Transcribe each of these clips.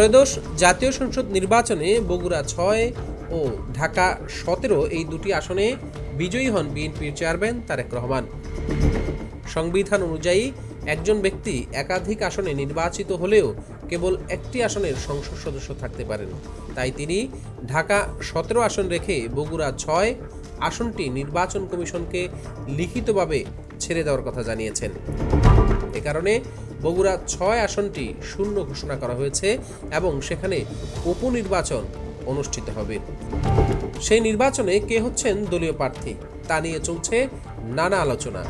ত্রয়োদশ জাতীয় সংসদ নির্বাচনে বগুড়া ৬ ও ঢাকা ১৭ এই দুটি আসনে বিজয়ী হন বিএনপির চেয়ারম্যান তারেক রহমান। সংবিধান অনুযায়ী একজন ব্যক্তি একাধিক আসনে নির্বাচিত হলেও কেবল একটি আসনের সংসদ সদস্য থাকতে পারেন। তাই তিনি ঢাকা ১৭ আসন রেখে বগুড়া ৬ আসনটি নির্বাচন কমিশনকে লিখিতভাবে ছেড়ে দেওয়ার কথা জানিয়েছেন। এ কারণে বগুড়া ৬ আসনটি শূন্য ঘোষণা করা হয়েছে এবং সেখানে উপনির্বাচন অনুষ্ঠিত হবে। সেই নির্বাচনে কে হচ্ছেন দলীয় প্রার্থী তা নিয়ে চলছে নানা আলোচনা।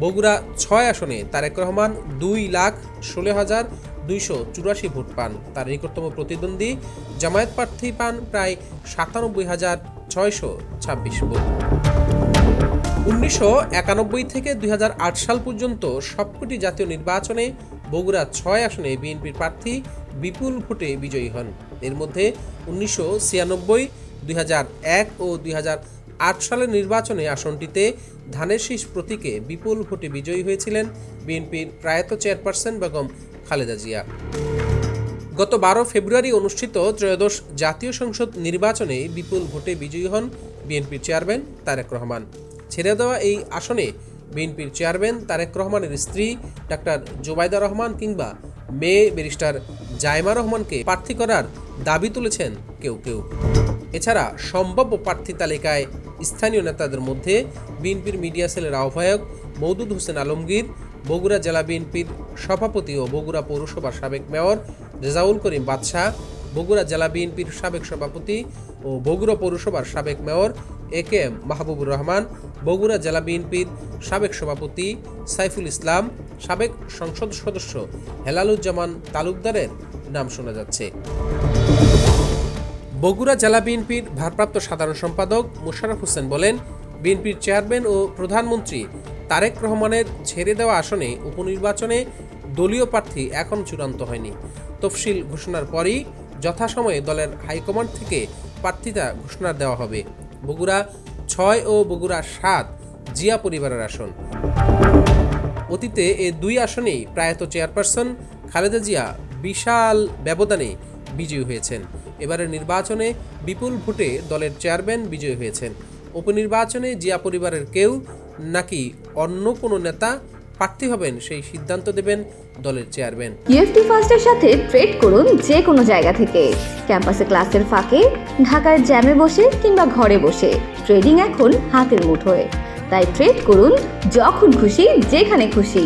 বগুড়া ৬ আসনে তারেক রহমান ২,১৬,২৮৪ ভোট পান। তার নিকটতম প্রতিদ্বন্দ্বী জামায়াত প্রার্থী পান প্রায় ৯৭,৬২৬ ভোট। ১৯৯১ থেকে ২০০৮ সাল পর্যন্ত সবকটি জাতীয় নির্বাচনে বগুড়া ৬ আসনে বিএনপির প্রার্থী বিপুল ভোটে বিজয়ী হন। এর মধ্যে ১৯৯৬, ২০০১ ও ২০০৮ সালের নির্বাচনে আসনটিতে ধানের শীষ প্রতীকে বিপুল ভোটে বিজয়ী হয়েছিলেন বিএনপির প্রয়াত চেয়ারপারসন বেগম খালেদা জিয়া। গত ১২ ফেব্রুয়ারি অনুষ্ঠিত ত্রয়োদশ জাতীয় সংসদ নির্বাচনে বিপুল ভোটে বিজয়ী হন বিএনপির চেয়ারম্যান তারেক রহমান। ছেড়ে দেওয়া এই আসনে বিএনপির চেয়ারম্যান তারেক রহমানের স্ত্রী ডাক্তার জোবাইদা রহমান কিংবা মেয়ে ব্যারিস্টার জাইমা রহমানকে প্রার্থী করার দাবি তুলেছেন কেউ কেউ। এছাড়া সম্ভাব্য প্রার্থী তালিকায় স্থানীয় নেতাদের মধ্যে বিএনপির মিডিয়া সেলের আহ্বায়ক মওদুদ হোসেন আলমগীর, বগুড়া জেলা বিএনপির সভাপতি ও বগুড়া পৌরসভার সাবেক মেয়র রেজাউল করিম বাদশাহ, বগুড়া জেলা বিএনপির সাবেক সভাপতি ও বগুড়া পৌরসভার সাবেক মেয়র একেএম মাহবুবুর রহমান, বগুড়া জেলা বিএনপির সাবেক সভাপতি সাইফুল ইসলাম, সাবেক সংসদ সদস্য হেলালুজ্জামান তালুকদারের নাম শোনা যাচ্ছে। বগুড়া জেলা বিএনপির ভারপ্রাপ্ত সাধারণ সম্পাদক মোশাররফ হোসেন বলেন, বিএনপির চেয়ারম্যান ও প্রধানমন্ত্রী তারেক রহমানের ছেড়ে দেওয়া আসনে উপনির্বাচনে দলীয় প্রার্থী এখন চূড়ান্ত হয়নি। তফসিল ঘোষণার পরই যথাসময়ে দলের হাইকমান্ড থেকে প্রার্থিতা ঘোষণা দেওয়া হবে। বগুড়া ৬ ও বগুড়া ৭ জিয়া পরিবারের আসন। অতীতে এ দুই আসনেই প্রয়াত চেয়ারপারসন খালেদা জিয়া বিশাল ব্যবধানে বিজয়ী হয়েছেন। এবারের নির্বাচনে বিপুল ভোটে দলের চেয়ারম্যান বিজয়ী হয়েছেন। উপনির্বাচনে জিয়া পরিবারের কেউ নাকি অন্য কোনো নেতা প্রার্থী হবেন সেই সিদ্ধান্ত দেবেন দলের চেয়ারম্যান। ইউএফটি ফার্স্টের সাথে ট্রেড করুন যে কোনো জায়গা থেকে। ক্যাম্পাসে ক্লাসের ফাঁকে, ঢাকার জ্যামে বসে কিংবা ঘরে বসে ট্রেডিং এখন হাতের মুঠোয়। তাই ট্রেড করুন যখন খুশি, যেখানে খুশি।